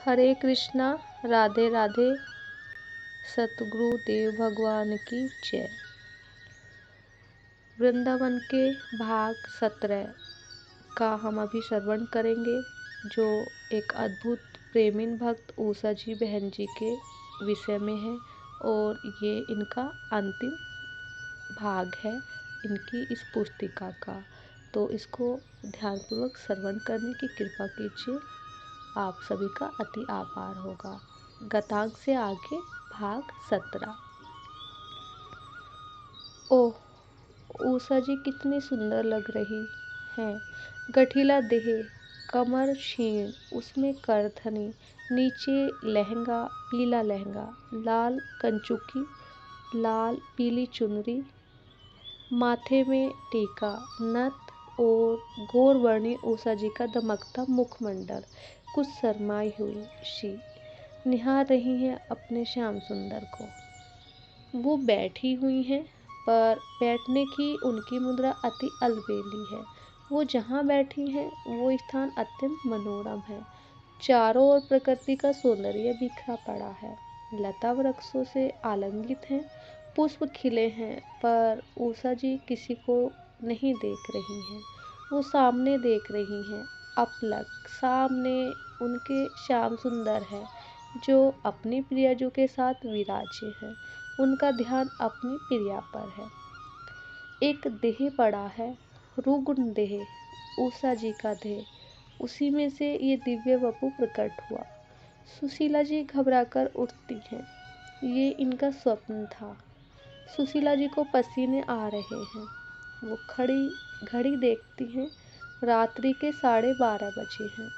हरे कृष्णा, राधे राधे। सतगुरु देव भगवान की जय। वृंदावन के भाग 17 का हम अभी श्रवण करेंगे, जो एक अद्भुत प्रेमीन भक्त उषा जी बहन जी के विषय में है और ये इनका अंतिम भाग है इनकी इस पुस्तिका का। तो इसको ध्यानपूर्वक श्रवण करने की कृपा कीजिए, आप सभी का अति आभार होगा। गतांक से आगे भाग 17। ओह, उषा जी कितनी सुंदर लग रही हैं। गठीला देह, कमर क्षीण, उसमें करधनी, नीचे लहंगा, पीला लहंगा, लाल कंचुकी, लाल पीली चुनरी, माथे में टीका, नथ और घोर वर्णी उषा जी का दमकता मुखमंडल। कुछ शर्माई हुई सी निहार रही हैं अपने श्याम सुंदर को। वो बैठी हुई हैं, पर बैठने की उनकी मुद्रा अति अलबेली है। वो जहाँ बैठी हैं वो स्थान अत्यंत मनोरम है। चारों ओर प्रकृति का सौंदर्य बिखरा पड़ा है। लता वृक्षों से आलंगित हैं, पुष्प खिले हैं, पर उषा जी किसी को नहीं देख रही हैं। वो सामने देख रही हैं, अपलक सामने उनके श्याम सुंदर है, जो अपनी प्रियजू के साथ विराजे हैं। उनका ध्यान अपनी प्रिया पर है। एक देह पड़ा है, रुग्ण देह, उषा जी का देह। उसी में से ये दिव्य वपु प्रकट हुआ। सुशीला जी घबराकर उठती हैं। ये इनका स्वप्न था। सुशीला जी को पसीने आ रहे हैं। वो खड़ी घड़ी देखती हैं। रात्रि के 12:30 बजे हैं।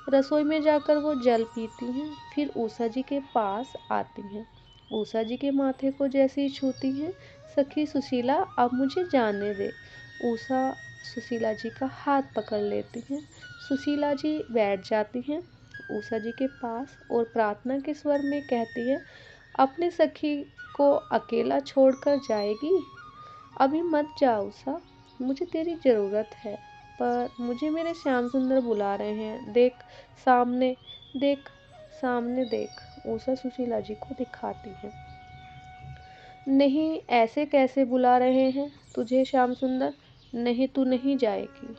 रसोई में जाकर वो जल पीती हैं, फिर उषा जी के पास आती हैं। उषा जी के माथे को जैसे ही छूती हैं, सखी सुशीला, अब मुझे जाने दे। उषा सुशीला जी का हाथ पकड़ लेती हैं। सुशीला जी बैठ जाती हैं उषा जी के पास और प्रार्थना के स्वर में कहती है, अपनी सखी को अकेला छोड़कर जाएगी? अभी मत जा उषा, मुझे तेरी जरूरत है। पर मुझे मेरे श्याम सुंदर बुला रहे हैं। देख सामने, देख सामने देख। उषा सुशीला जी को दिखाती है। नहीं, ऐसे कैसे बुला रहे हैं तुझे श्याम सुंदर? नहीं, तू नहीं जाएगी।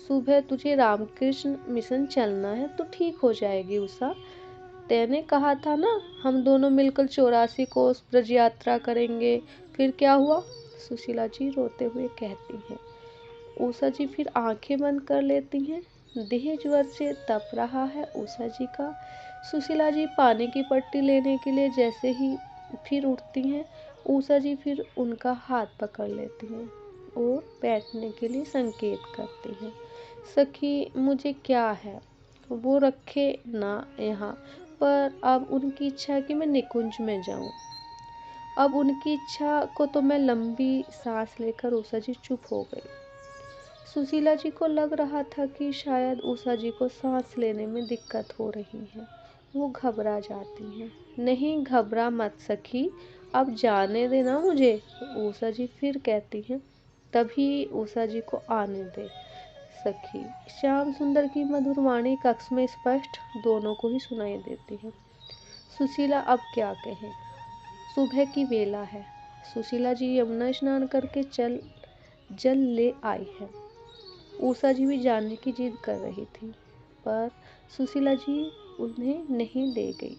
सुबह तुझे रामकृष्ण मिशन चलना है तो ठीक हो जाएगी उषा। तेने कहा था ना, हम दोनों मिलकर 84 कोस ब्रज यात्रा करेंगे। फिर क्या हुआ? सुशीला जी रोते हुए कहती हैं। उषा जी फिर आंखें बंद कर लेती हैं। देह ज्वर से तप रहा है उषा जी का। सुशीला जी पानी की पट्टी लेने के लिए जैसे ही फिर उठती हैं, उषा जी फिर उनका हाथ पकड़ लेती हैं और बैठने के लिए संकेत करती हैं। सखी, मुझे क्या है, वो रखे ना यहाँ, पर अब उनकी इच्छा है कि मैं निकुंज में जाऊं। अब उनकी इच्छा को तो मैं लंबी सांस लेकर उषा जी चुप हो गई। सुशीला जी को लग रहा था कि शायद उषा जी को सांस लेने में दिक्कत हो रही है। वो घबरा जाती हैं। नहीं, घबरा मत सखी, अब जाने देना मुझे, उषा जी फिर कहती हैं। तभी उषा जी को आने दे सखी। श्याम सुंदर की मधुर वाणी कक्ष में स्पष्ट दोनों को ही सुनाई देती है। सुशीला अब क्या कहे। सुबह की बेला है। सुशीला जी यमुना स्नान करके जल ले आई है। उषा जी भी जानने की जिद कर रही थी, पर सुशीला जी उन्हें नहीं ले गई।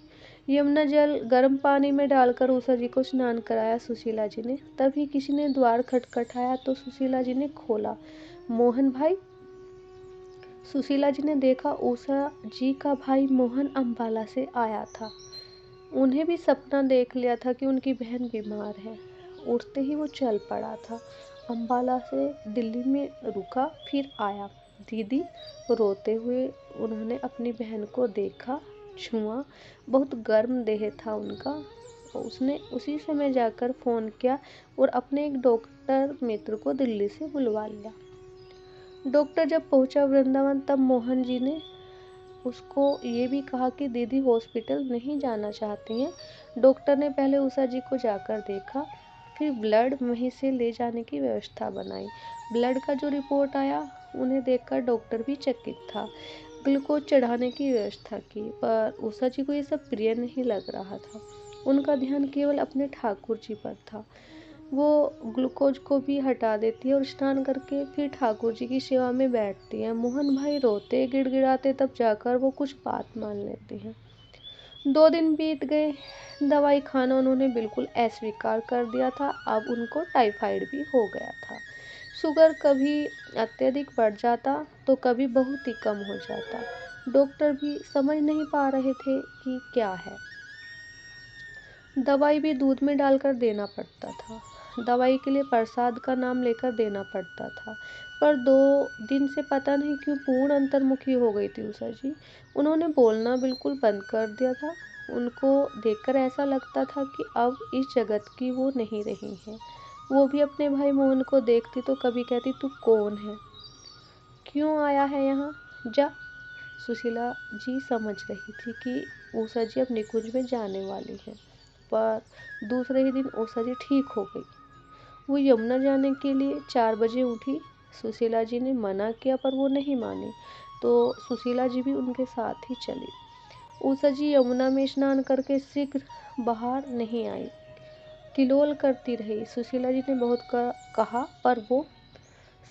यमुना जल गर्म पानी में डालकर उषा जी को स्नान कराया सुशीला जी ने। तभी किसी ने द्वार खटखटाया तो सुशीला जी ने खोला। मोहन भाई? सुशीला जी ने देखा उषा जी का भाई मोहन अंबाला से आया था। उन्हें भी सपना देख लिया था कि उनकी बहन बीमार है। उठते ही वो चल पड़ा था। अंबाला से दिल्ली में रुका, फिर आया। दीदी, रोते हुए उन्होंने अपनी बहन को देखा, छुआ। बहुत गर्म देह था उनका। उसने उसी समय जाकर फोन किया और अपने एक डॉक्टर मित्र को दिल्ली से बुलवा लिया। डॉक्टर जब पहुंचा वृंदावन, तब मोहन जी ने उसको ये भी कहा कि दीदी हॉस्पिटल नहीं जाना चाहती हैं। डॉक्टर ने पहले उषा जी को जाकर देखा, फिर ब्लड वहीं से ले जाने की व्यवस्था बनाई। ब्लड का जो रिपोर्ट आया, उन्हें देखकर डॉक्टर भी चकित था। ग्लूकोज चढ़ाने की व्यवस्था की, पर उषा जी को ये सब प्रिय नहीं लग रहा था। उनका ध्यान केवल अपने ठाकुर जी पर था। वो ग्लूकोज को भी हटा देती है और स्नान करके फिर ठाकुर जी की सेवा में बैठती है। मोहन भाई रोते गिड़गिड़ाते तब जाकर वो कुछ बात मान लेती हैं। 2 दिन बीत गए। दवाई खाना उन्होंने बिल्कुल अस्वीकार कर दिया था। अब उनको टाइफाइड भी हो गया था। शुगर कभी अत्यधिक बढ़ जाता तो कभी बहुत ही कम हो जाता। डॉक्टर भी समझ नहीं पा रहे थे कि क्या है। दवाई भी दूध में डालकर देना पड़ता था। दवाई के लिए प्रसाद का नाम लेकर देना पड़ता था। पर 2 दिन से पता नहीं क्यों पूर्ण अंतर्मुखी हो गई थी उषा जी। उन्होंने बोलना बिल्कुल बंद कर दिया था। उनको देखकर ऐसा लगता था कि अब इस जगत की वो नहीं रही है। वो भी अपने भाई मोहन को देखती तो कभी कहती, तू कौन है, क्यों आया है यहाँ, जा। सुशीला जी समझ रही थी कि उषा जी अब निकुंज में जाने वाली है। पर दूसरे ही दिन उषा जी ठीक हो गई। वो यमुना जाने के लिए 4 बजे उठी। सुशीला जी ने मना किया पर वो नहीं मानी, तो सुशीला जी भी उनके साथ ही चली। उषा जी यमुना में स्नान करके शीघ्र बाहर नहीं आई, किलोल करती रही। सुशीला जी ने बहुत कहा पर वो,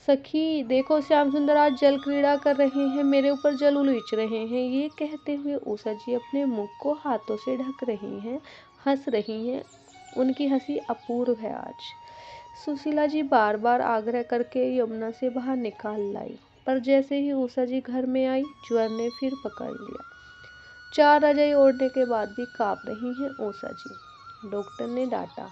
सखी देखो श्याम सुंदर आज जल क्रीड़ा कर रहे हैं, मेरे ऊपर जल उलीच रहे हैं। ये कहते हुए उषा जी अपने मुख को हाथों से ढक रही हैं, हंस रही हैं। उनकी हंसी अपूर्व है आज। सुशीला जी बार बार आग्रह करके यमुना से बाहर निकाल लाई, पर जैसे ही उषा जी घर में आई ज्वर ने फिर पकड़ लिया। 4 रजाई ओढ़ने के बाद भी कांप रही हैं उषा जी। डॉक्टर ने डांटा,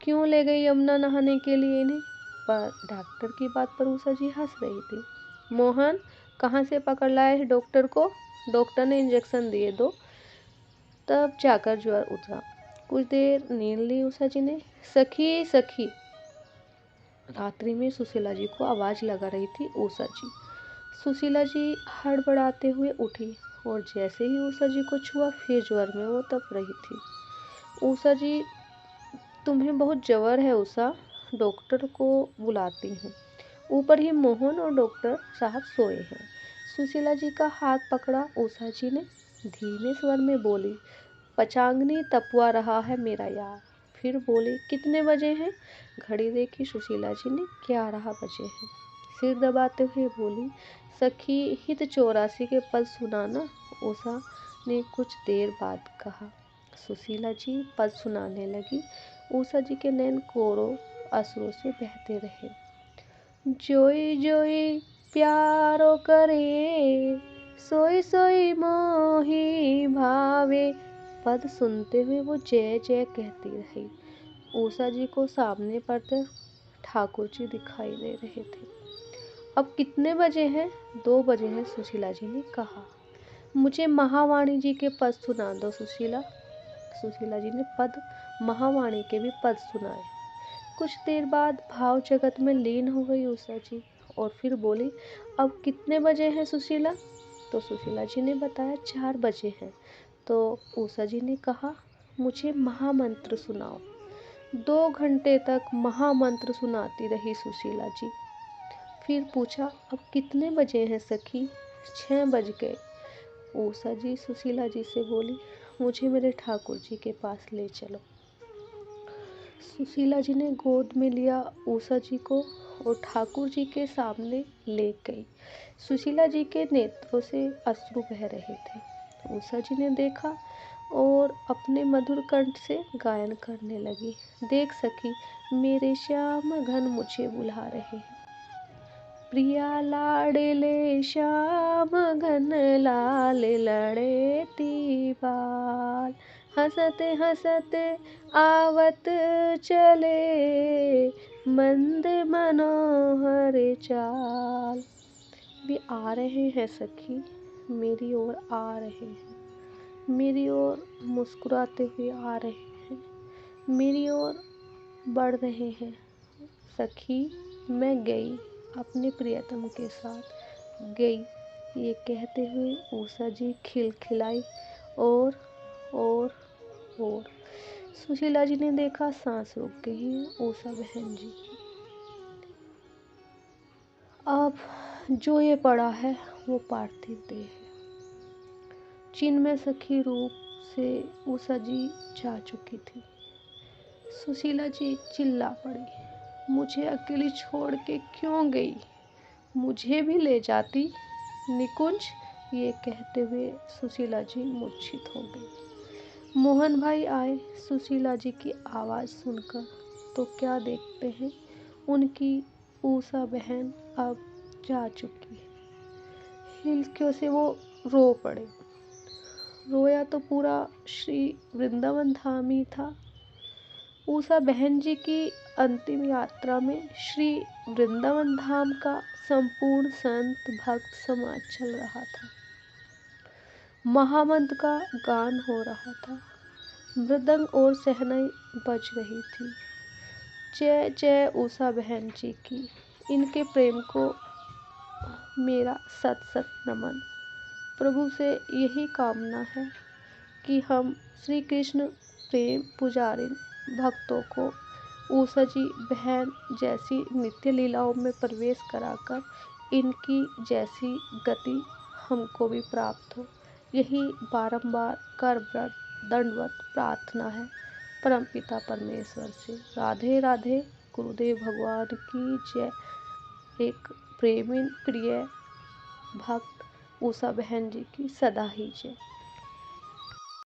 क्यों ले गई यमुना नहाने के लिए इन्हें। पर डॉक्टर की बात पर उषा जी हंस रही थी। मोहन कहाँ से पकड़ लाए है डॉक्टर को, डॉक्टर ने इंजेक्शन दिए दो, तब जाकर ज्वर उतरा। कुछ देर नींद ली उषा जी ने। सखी सखी, रात्रि में सुशीला जी को आवाज लगा रही थी उषा जी। सुशीला जी हड़बड़ाते हुए उठी और जैसे ही उषा जी को छुआ फिर ज्वर में वो तप रही थी। उषा जी, तुम्हें बहुत ज्वर है उषा, डॉक्टर को बुलाती हूँ। ऊपर ही मोहन और डॉक्टर साहब सोए हैं। सुशीला जी का हाथ पकड़ा उषा जी ने धीमे स्वर में बोली, पचांगनी तपवा रहा है मेरा यार। फिर बोली, कितने बजे हैं। घड़ी देखी सुशीला जी ने, 11 बजे हैं। सिर दबाते हुए बोली, सखी हित 84 के पद सुनाना। उषा ने कुछ देर बाद कहा। सुशीला जी पद सुनाने लगी। उषा जी के नैन कोरों अश्रुओं से बहते रहे। जोई जोई प्यारो करे, सोई सोई मोही भावे। पद सुनते हुए वो जय जय कहती रही। उषा जी को सामने पड़ते ठाकुर जी दिखाई दे रहे थे। अब कितने बजे हैं। 2 बजे हैं, सुशीला जी ने कहा। मुझे महावाणी जी के पद सुना दो सुशीला। सुशीला जी ने पद महावाणी के भी पद सुनाए। कुछ देर बाद भाव जगत में लीन हो गई उषा जी और फिर बोली, अब कितने बजे हैं सुशीला। तो सुशीला जी ने बताया 4 बजे हैं। तो उषा जी ने कहा, मुझे महामंत्र सुनाओ। 2 घंटे तक महामंत्र सुनाती रही सुशीला जी। फिर पूछा, अब कितने बजे हैं सखी। 6 बज गए। उषा जी सुशीला जी से बोली, मुझे मेरे ठाकुर जी के पास ले चलो। सुशीला जी ने गोद में लिया उषा जी को और ठाकुर जी के सामने ले गई। सुशीला जी के नेत्रों से अश्रु बह रहे थे। उषा जी ने देखा और अपने मधुर कंठ से गायन करने लगी। देख सखी, मेरे श्याम घन मुझे बुला रहे हैं। प्रिया लाडले श्याम घन लाल लड़ेती बाल। हंसते हंसते आवत चले, मंद मनोहर चाल। भी आ रहे हैं सखी, मेरी ओर आ रहे हैं, मेरी ओर मुस्कुराते हुए आ रहे हैं, मेरी ओर बढ़ रहे हैं। सखी मैं गई, अपने प्रियतम के साथ गई। ये कहते हुए उषा जी खिलखिलाई और और सुशीला जी ने देखा सांस रुक गई है उषा बहन जी। अब जो ये पड़ा है वो पार्थिव देह है। चिन्मय सखी रूप से उषा जी जा चुकी थी। सुशीला जी चिल्ला पड़ी, मुझे अकेली छोड़ के क्यों गई? मुझे भी ले जाती निकुंज। ये कहते हुए सुशीला जी मूर्छित हो गई। मोहन भाई आए सुशीला जी की आवाज़ सुनकर, तो क्या देखते हैं उनकी उषा बहन अब जा चुकी है। हिलकियों से वो रो पड़े। रोया तो पूरा श्री वृंदावन धाम ही था। उषा बहन जी की अंतिम यात्रा में श्री वृंदावन धाम का संपूर्ण संत भक्त समाज चल रहा था। महामंत्र का गान हो रहा था। मृदंग और सहनाई बज रही थी। जय जय उषा बहन जी की। इनके प्रेम को मेरा सत सत नमन। प्रभु से यही कामना है कि हम श्री कृष्ण प्रेम पुजारी भक्तों को उषा जी बहन जैसी नित्य लीलाओं में प्रवेश कराकर इनकी जैसी गति हमको भी प्राप्त हो। यही बारंबार कर दंडवत प्रार्थना है परमपिता परमेश्वर से। राधे राधे। गुरुदेव भगवान की जय। एक प्रेमी प्रिय भक्त उषा बहन जी की सदा ही जय।